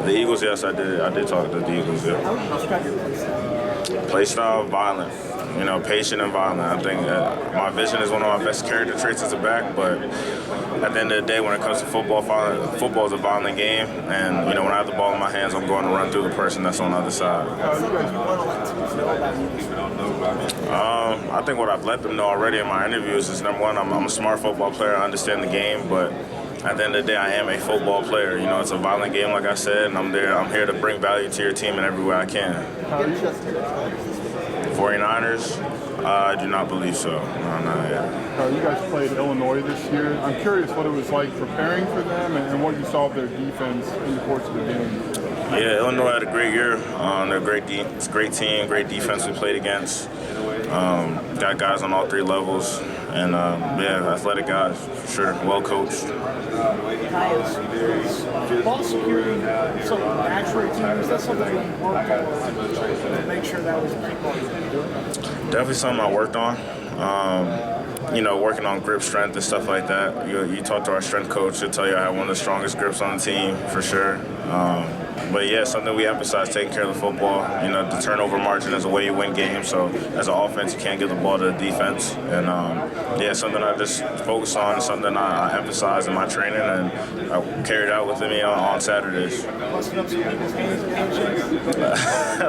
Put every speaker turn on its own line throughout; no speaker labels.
The Eagles, yes, I did. I did talk to the Eagles. Yeah.
How would you describe your play style?
Play style, violent. You know, patient and violent. I think my vision is one of my best character traits as a back, but at the end of the day, when it comes to football, football is a violent game, and you know, when I have the ball in my hands, I'm going to run through the person that's on the other side. I think what I've let them know already in my interviews is, number one, I'm a smart football player. I understand the game, but at the end of the day, I am a football player. You know, it's a violent game, like I said, and I'm here to bring value to your team in every way I can. 49ers? I do not believe so. No, not yet.
You guys played Illinois this year. I'm curious what it was like preparing for them and what you saw of their defense in the course of the game.
Yeah, Illinois had a great year. They're a great team, great defense we played against. Got guys on all three levels, and yeah, athletic guys, for sure, well coached.
Ball security, something natural to you. Is that something that you worked on to make sure that was a big part of it?
Definitely something I worked on. You know, working on grip strength and stuff like that. You talk to our strength coach, he'll tell you I have one of the strongest grips on the team, for sure. But yeah, something we emphasize, taking care of the football. You know, the turnover margin is the way you win games. So as an offense, you can't give the ball to the defense. And yeah, something I just focus on, something I emphasize in my training, and I carried out with me on Saturdays. A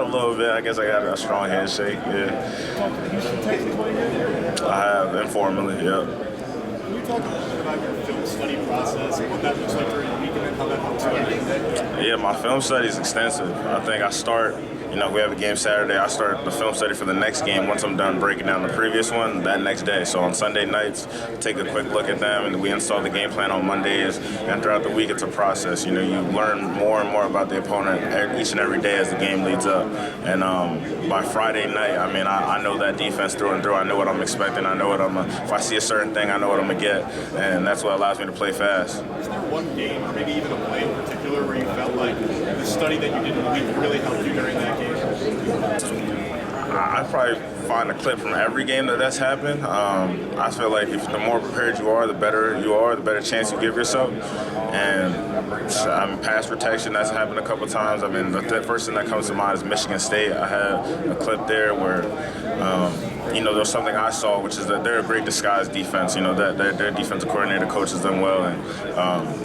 little bit. I guess I got a strong handshake. Yeah. I have informally. Yeah.
Can you talk a little bit about your film study process and what that looks like during the week, and then how that helps you every day?
Yeah, my film study is extensive. I think I start, you know, we have a game Saturday. I start the film study for the next game once I'm done breaking down the previous one that next day. So on Sunday nights, take a quick look at them, and we install the game plan on Mondays. And throughout the week, it's a process. You know, you learn more and more about the opponent each and every day as the game leads up. And by Friday night, I mean, I know that defense through and through. I know what I'm expecting. I know what if I see a certain thing, I know what I'm gonna get, and that's what allows me to play fast.
Is there one game, or maybe even a play in particular, where you felt like the study that you did in the week really helped you during that game?
I probably find a clip from every game that's happened. I feel like if the more prepared you are, the better chance you give yourself. And pass protection, that's happened a couple times. I mean, the first thing that comes to mind is Michigan State. I had a clip there where, you know, there was something I saw, which is that they're a great disguise defense. You know, that their defensive coordinator coaches them well, and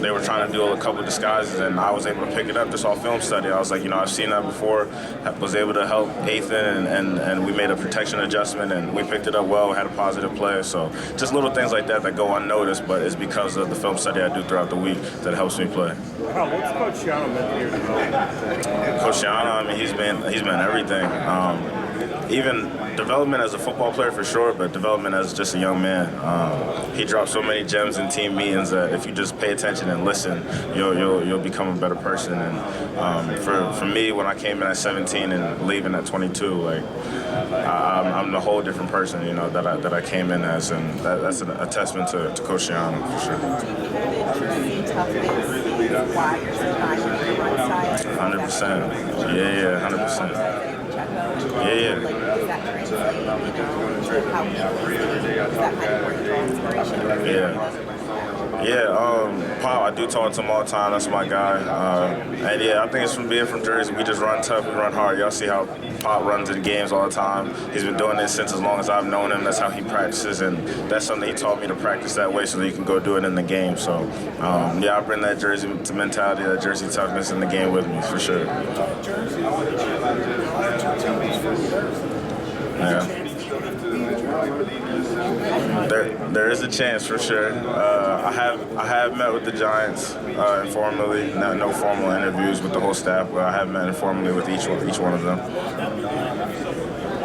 they were trying to do a couple disguises, and I was able to pick it up just off film study. I was like, you know, I've seen that before. I was able to help Ethan, and we made a protection adjustment, and we picked it up well. Had a positive play. So just little things like that go unnoticed, but it's because of the film study I do throughout the week that helps me play.
Kyle, what's Coach Shiano meant to your development?
Coach Shiano, I mean, he's been everything. Even development as a football player for sure, but development as just a young man. He dropped so many gems in team meetings that if you just pay attention and listen, you'll become a better person. And for me, when I came in at 17 and leaving at 22, like I'm a whole different person, you know, that I came in as, and that's a testament to Coach Shiano for sure. 100%. Yeah, 100%. Pop, I do talk to him all the time. That's my guy. And yeah, I think it's from being from Jersey. We just run tough, we run hard. Y'all see how Pop runs in games all the time. He's been doing this since as long as I've known him. That's how he practices, and that's something he taught me to practice that way so that he can go do it in the game. So yeah, I bring that Jersey mentality, that Jersey toughness in the game with me for sure. Yeah. There is a chance for sure. I have met with the Giants informally, no formal interviews with the whole staff, but I have met informally with each one of them.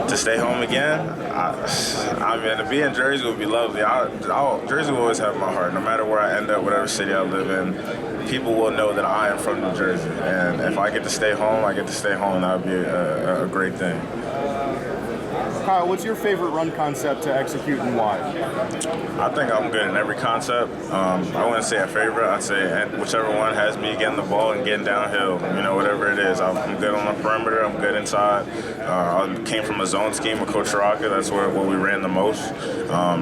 To stay home again, I mean, to be in Jersey would be lovely. Jersey will always have my heart, no matter where I end up, whatever city I live in. People will know that I am from New Jersey, and if I get to stay home, I get to stay home. That would be a great thing.
Kyle, what's your favorite run concept to execute and why?
I think I'm good in every concept. I wouldn't say a favorite. I'd say whichever one has me getting the ball and getting downhill, you know, whatever it is. I'm good on the perimeter. I'm good inside. I came from a zone scheme with Coach Raka. That's where we ran the most.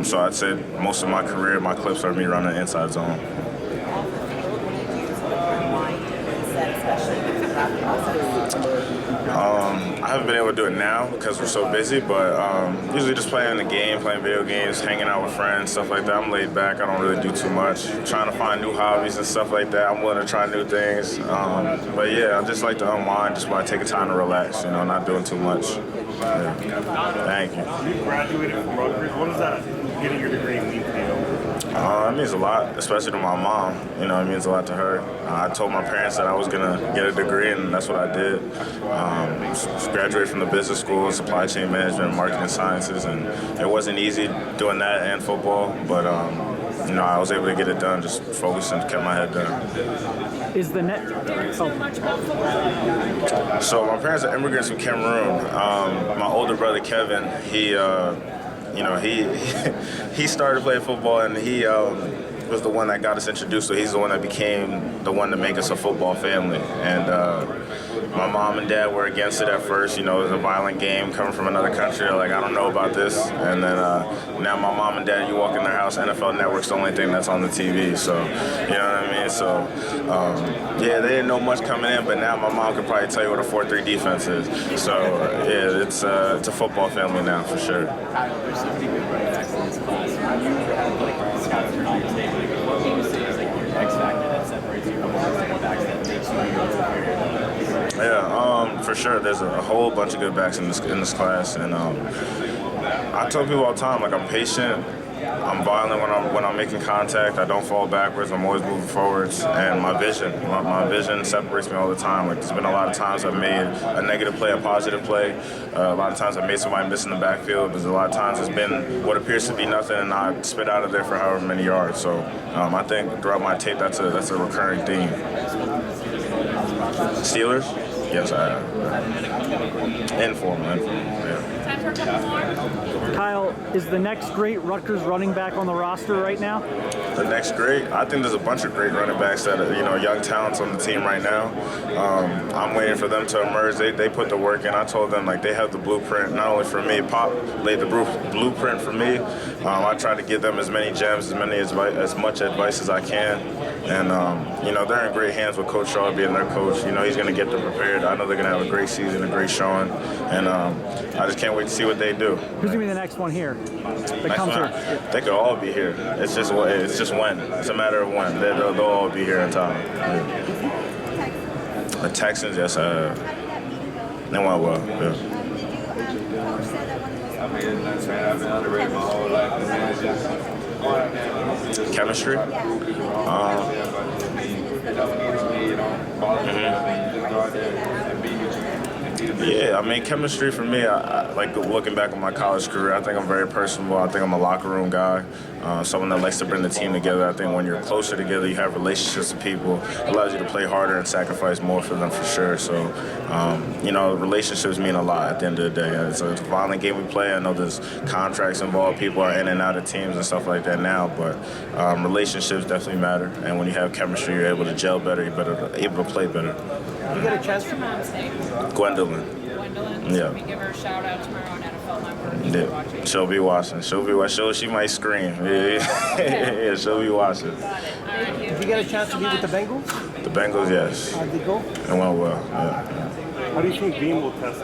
So I'd say most of my career, my clips are me running inside zone. I haven't been able to do it now because we're so busy, but usually just playing the game, playing video games, hanging out with friends, stuff like that. I'm laid back. I don't really do too much. Trying to find new hobbies and stuff like that. I'm willing to try new things. But yeah, I just like to unwind just by taking time to relax, not doing too much. Yeah. Thank you.
You graduated from Rutgers. What does that getting your degree mean to you?
It means a lot, especially to my mom. It means a lot to her. I told my parents that I was going to get a degree, and that's what I did. Graduated from the business school, supply chain management, marketing sciences, and it wasn't easy doing that and football, but I was able to get it done, just focused and kept my head down.
Is the net?
So my parents are immigrants from Cameroon. My older brother Kevin, he started playing football, and he was the one that got us introduced. So he's the one that became the one to make us a football family. And my mom and dad were against it at first. It was a violent game coming from another country. They're like, I don't know about this. And then now my mom and dad, you walk in their house, NFL Network's the only thing that's on the TV. So, you know what I mean? So, yeah, they didn't know much coming in, but now my mom could probably tell you what a 4-3 defense is. So, yeah, it's a football family now for sure.
There's so many good running backs in this class. When you have scouts around your table, what do you say is your X factor that separates you from those running backs that makes you
Yeah, for sure. There's a whole bunch of good backs in this class, and I tell people all the time, like, I'm patient. I'm violent when I'm making contact. I don't fall backwards. I'm always moving forwards. And my vision separates me all the time. Like, there's been a lot of times I've made a negative play, a positive play. A lot of times I've made somebody miss in the backfield. There's a lot of times it's been what appears to be nothing, and I spit out of there for however many yards. So I think throughout my tape, that's a recurring theme. Steelers? Yes, I have. Informal, yeah.
Time for a couple more.
Kyle, is the next great Rutgers running back on the roster right now?
The next great? I think there's a bunch of great running backs that are, young talents on the team right now. I'm waiting for them to emerge. They put the work in. I told them, like, they have the blueprint, not only for me. Pop laid the blueprint for me. I try to give them as many gems, as much advice as I can. And, they're in great hands with Coach Shaw being their coach. He's going to get them prepared. I know they're going to have a great season, a great showing. And I just can't wait to see what they do.
Who's going to be the next one here? That comes here?
They could all be here. It's just when. It's a matter of when. They'll all be here in time. Yeah. The Texans, yes, they went well. Yeah. Chemistry? Yeah, chemistry for me, I like looking back on my college career, I think I'm very personable. I think I'm a locker room guy, someone that likes to bring the team together. I think when you're closer together, you have relationships with people. It allows you to play harder and sacrifice more for them for sure. So, relationships mean a lot at the end of the day. It's a violent game we play. I know there's contracts involved. People are in and out of teams and stuff like that now, but relationships definitely matter. And when you have chemistry, you're able to gel better. You're able to play better.
You get a chance
What's your mom's name?
Gwendolyn.
Gwendolyn.
Yeah.
Can we give her a shout out tomorrow on NFL Network?
Yeah. She'll be watching. She might scream. Yeah, she'll be watching.
Got it. All right.
Did you get a chance to be with the Bengals?
The Bengals, yes.
How'd they go?
It went well. Yeah.
How do you think Beam will test